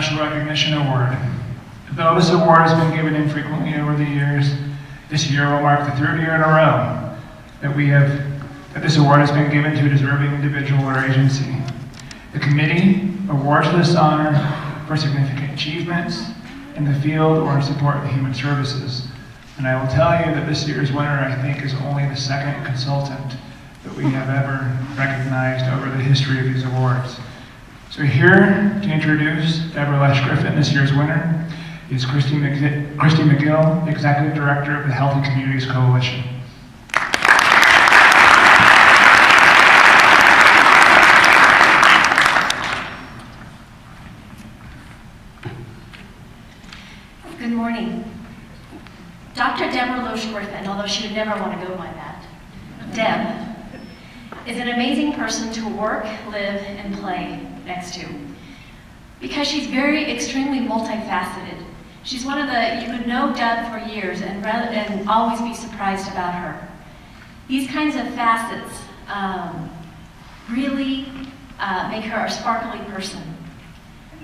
Special Recognition Award. Though this award has been given infrequently over the years, this year will mark the third year in a row that this award has been given to a deserving individual or agency. The committee awards this honor for significant achievements in the field or in support of human services. And I will tell you that this year's winner, I think, is only the second consultant that we have ever recognized over the history of these awards. So here to introduce Deborah Lesh Griffin, this year's winner, is Christy McGill, Executive Director of the Healthy Communities Coalition. Good morning. Dr. Deborah Lesh Griffin, although she would never want to go by that, Deb, is an amazing person to work, live, and play next to. Because she's extremely multifaceted. She's one of the, you could know Deb for years and always be surprised about her. These kinds of facets really make her a sparkly person.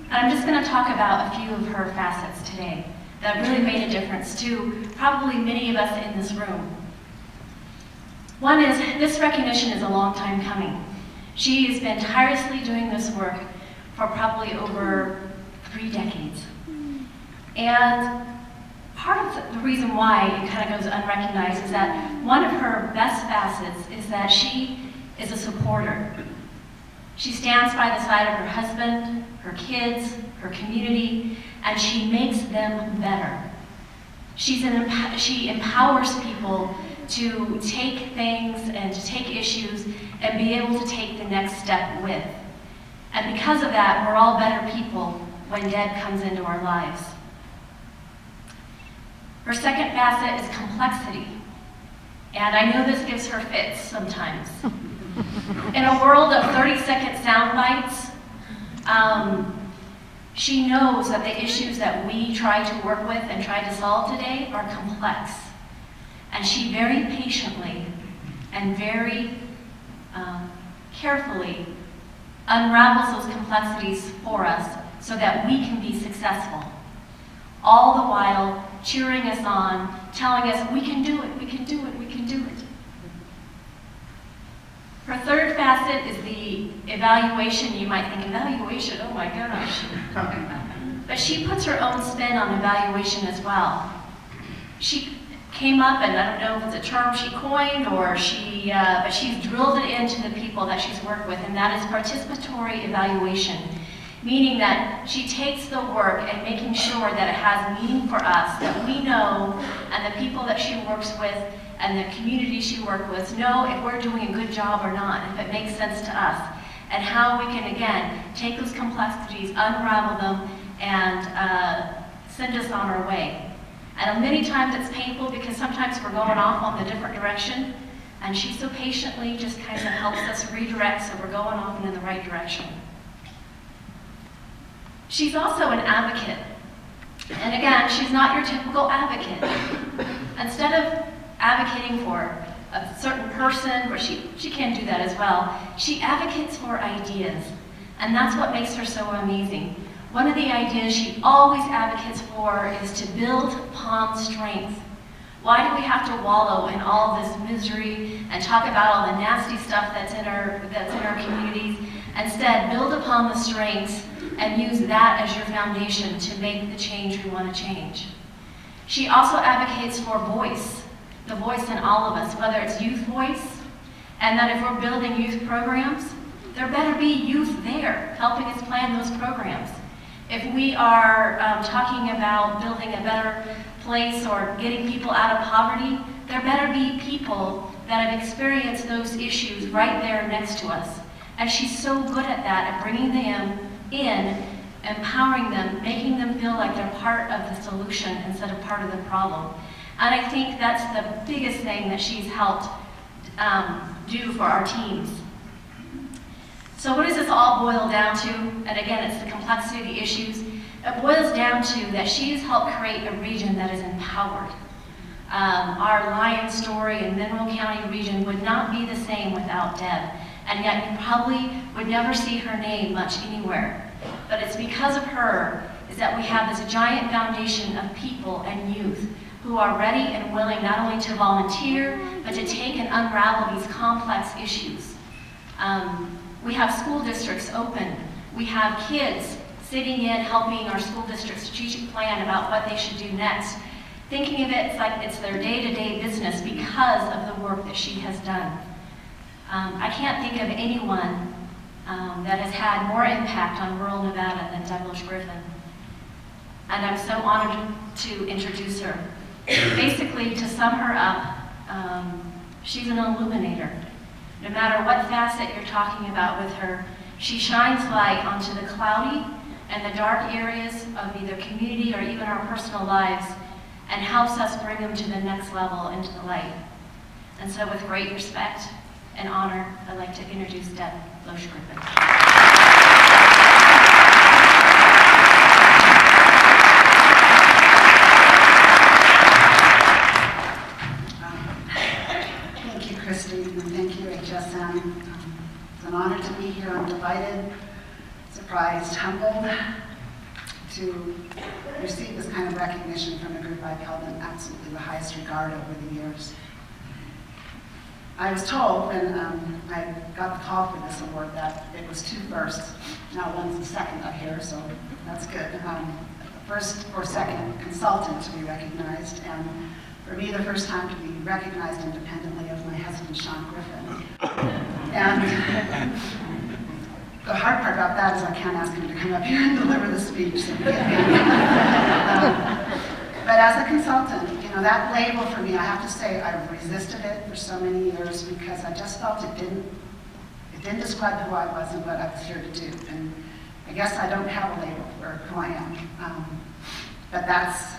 And I'm just going to talk about a few of her facets today that really made a difference to probably many of us in this room. One is, this recognition is a long time coming. She has been tirelessly doing this work for probably over 3 decades. And part of the reason why it kind of goes unrecognized is that one of her best facets is that she is a supporter. She stands by the side of her husband, her kids, her community, and she makes them better. She empowers people to take things and to take issues and be able to take the next step with. And because of that, we're all better people when Deb comes into our lives. Her second facet is complexity. And I know this gives her fits sometimes. In a world of 30-second sound bites, she knows that the issues that we try to work with and try to solve today are complex. And she very patiently and very carefully unravels those complexities for us so that we can be successful. All the while cheering us on, telling us, we can do it, we can do it, we can do it. Her third facet is the evaluation. You might think, evaluation, oh my gosh. But she puts her own spin on evaluation as well. She came up, and I don't know if it's a term she coined or but she's drilled it into the people that she's worked with, and that is participatory evaluation. Meaning that she takes the work and making sure that it has meaning for us, that we know, and the people that she works with and the community she works with know if we're doing a good job or not, if it makes sense to us, and how we can, again, take those complexities, unravel them, and send us on our way. And many times it's painful because sometimes we're going off on the different direction, and she so patiently just kind of helps us redirect so we're going off in the right direction. She's also an advocate. And again, she's not your typical advocate. Instead of advocating for a certain person, or she can do that as well, she advocates for ideas. And that's what makes her so amazing. One of the ideas she always advocates for is to build upon strength. Why do we have to wallow in all this misery and talk about all the nasty stuff that's in our communities? Instead, build upon the strengths and use that as your foundation to make the change we want to change. She also advocates for voice, the voice in all of us, whether it's youth voice, and that if we're building youth programs, there better be youth there helping us plan those programs. If we are talking about building a better place or getting people out of poverty, there better be people that have experienced those issues right there next to us. And she's so good at that, at bringing them in, empowering them, making them feel like they're part of the solution instead of part of the problem. And I think that's the biggest thing that she's helped do for our teams. So what does this all boil down to? And again, it's the complexity of the issues. It boils down to that she's helped create a region that is empowered. Our Lion Story and Mineral County region would not be the same without Deb. and yet you probably would never see her name much anywhere. But it's because of her is that we have this giant foundation of people and youth who are ready and willing not only to volunteer, but to take and unravel these complex issues. We have school districts open. We have kids sitting in, helping our school district strategic plan about what they should do next, thinking of it like it's their day-to-day business because of the work that she has done. I can't think of anyone that has had more impact on rural Nevada than Douglas Griffin. And I'm so honored to introduce her. Basically, to sum her up, she's an illuminator. No matter what facet you're talking about with her, she shines light onto the cloudy and the dark areas of either community or even our personal lives and helps us bring them to the next level into the light. And so with great respect and honor, I'd like to introduce Deb Loesch-Griffin. Thank you, Christy, and thank you, HSN. It's an honor to be here. I'm delighted, surprised, humbled to receive this kind of recognition from a group I've held in absolutely the highest regard over the years. I was told when I got the call for this award that it was 2 firsts. Now one's the second I hear, so that's good. First or second consultant to be recognized, and for me the first time to be recognized independently of my husband, Sean Griffin. And the hard part about that is I can't ask him to come up here and deliver the speech. So but as a consultant, you know, that label for me, I have to say I've resisted it for so many years because I just felt it didn't describe who I was and what I was here to do. And I guess I don't have a label for who I am. But that's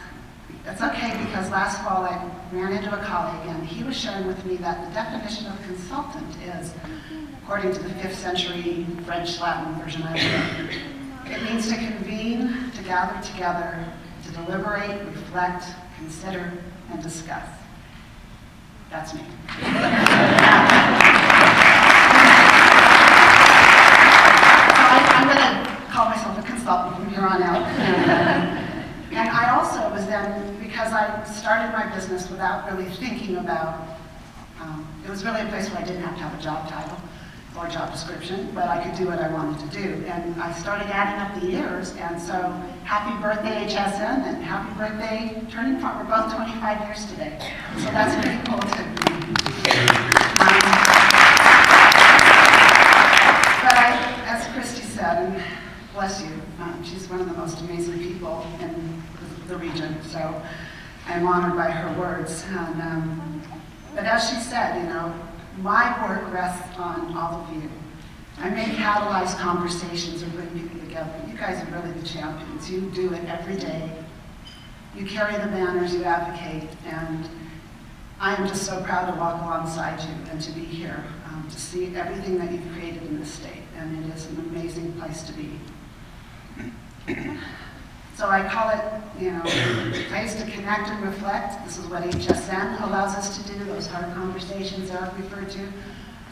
okay, because last fall I ran into a colleague and he was sharing with me that the definition of consultant is, according to the 5th century French Latin version I read, it means to convene, to gather together, to deliberate, reflect, consider, and discuss. That's me. I'm going to call myself a consultant from here on out. And I also was then, because I started my business without really thinking about, it was really a place where I didn't have to have a job title or a job description, but I could do what I wanted to do. And I started adding up the years, and so happy birthday HSN, and happy birthday Turning Point. We're both 25 years today. So that's pretty cool too. But as Christy said, and bless you, she's one of the most amazing people in the region, so I'm honored by her words. And, but as she said, you know, my work rests on all of you. I may catalyze conversations or bring people together. You guys are really the champions. You do it every day. You carry the banners, you advocate, and I am just so proud to walk alongside you and to be here, to see everything that you've created in this state, and it is an amazing place to be. So I call it, you know, a place to connect and reflect. This is what HSN allows us to do, those hard conversations Eric referred to.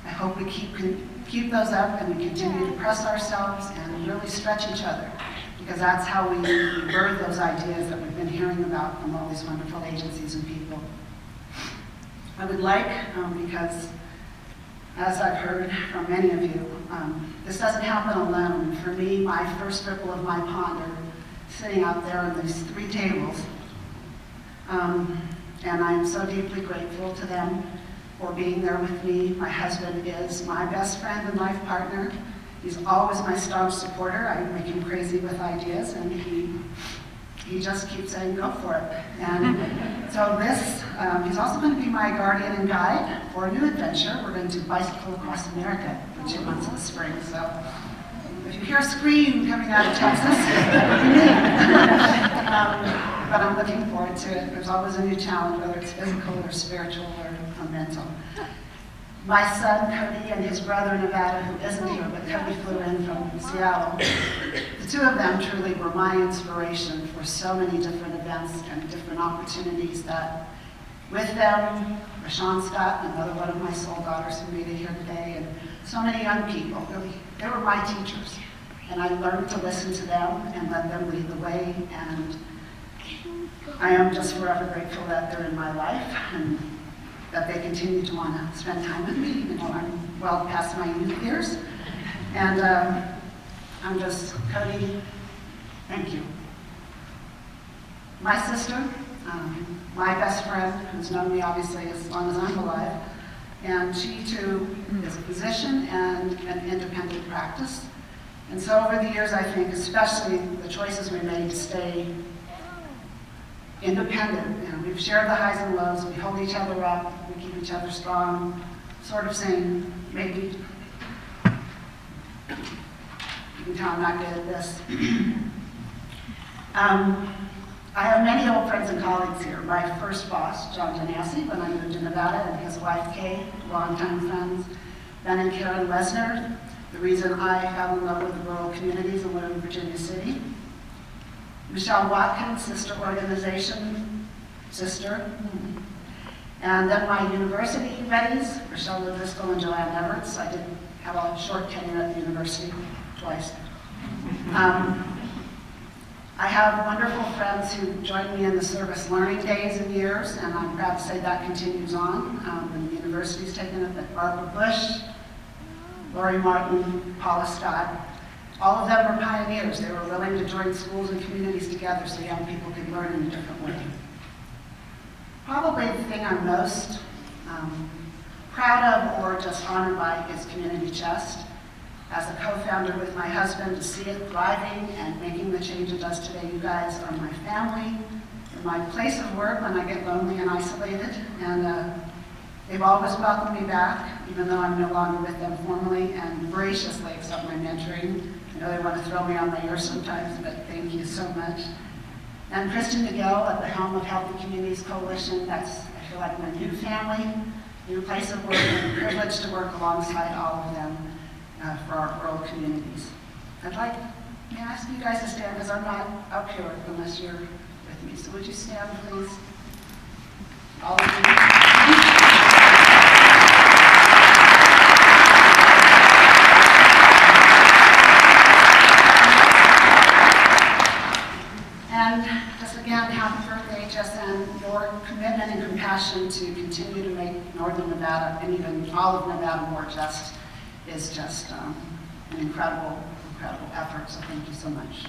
I hope we keep those up and we continue to press ourselves and really stretch each other, because that's how we birth those ideas that we've been hearing about from all these wonderful agencies and people. I would like, because as I've heard from many of you, this doesn't happen alone. For me, my first ripple of my pond are sitting out there on these 3 tables. And I'm so deeply grateful to them for being there with me. My husband is my best friend and life partner. He's always my staunch supporter. I make him crazy with ideas, and he just keeps saying, go for it. And so this, he's also going to be my guardian and guide for a new adventure. We're going to bicycle across America for 2 months in the spring. So if you hear a scream coming out of Texas, that would be me. But I'm looking forward to it. There's always a new challenge, whether it's physical or spiritual or mental. My son, Cody, and his brother, Nevada, who isn't here, but Cody flew in from Seattle. The 2 of them truly were my inspiration for so many different events and different opportunities that with them, Rashawn Scott, another one of my soul daughters who made it here today, and so many young people, really, they were my teachers. And I learned to listen to them and let them lead the way. And I am just forever grateful that they're in my life and that they continue to want to spend time with me, even though I'm well past my youth years. And I'm just, Cody, thank you. My sister, my best friend, who's known me obviously as long as I'm alive, and she too is a physician and an independent practice. And so over the years, I think, especially the choices we made to stay independent, you know, we've shared the highs and lows, we hold each other up, we keep each other strong, sort of saying, maybe, you can tell I'm not good at this. I have many old friends and colleagues here. My first boss, John Janassi, when I moved to Nevada, and his wife, Kay, longtime friends. Ben and Karen Lesner, the reason I fell in love with the rural communities and live in Virginia City. Michelle Watkins, sister organization, sister. And then my university buddies, Rochelle Driscoll and Joanne Everts. I did have a short tenure at the university twice. I have wonderful friends who joined me in the service learning days and years, and I'm proud to say that continues on. When the university's taken up at Barbara Bush, Lori Martin, Paula Scott. All of them were pioneers. They were willing to join schools and communities together so young people could learn in a different way. Probably the thing I'm most proud of or just honored by is Community Chest. As a co-founder with my husband, to see it thriving and making the change it does today, you guys are my family, my place of work when I get lonely and isolated, and they've always welcomed me back, even though I'm no longer with them formally, and graciously accept my mentoring. I know they want to throw me on my ears sometimes, but thank you so much. And Kristen Miguel at the helm of Healthy Communities Coalition, that's, I feel like, my new family, new place of work, and a privilege to work alongside all of them for our rural communities. May I ask you guys to stand, because I'm not up here unless you're with me. So would you stand, please? All of you. And just again, happy birthday, HSN. Your commitment and compassion to continue to make Northern Nevada and even all of Nevada more just is just an incredible effort, so thank you so much.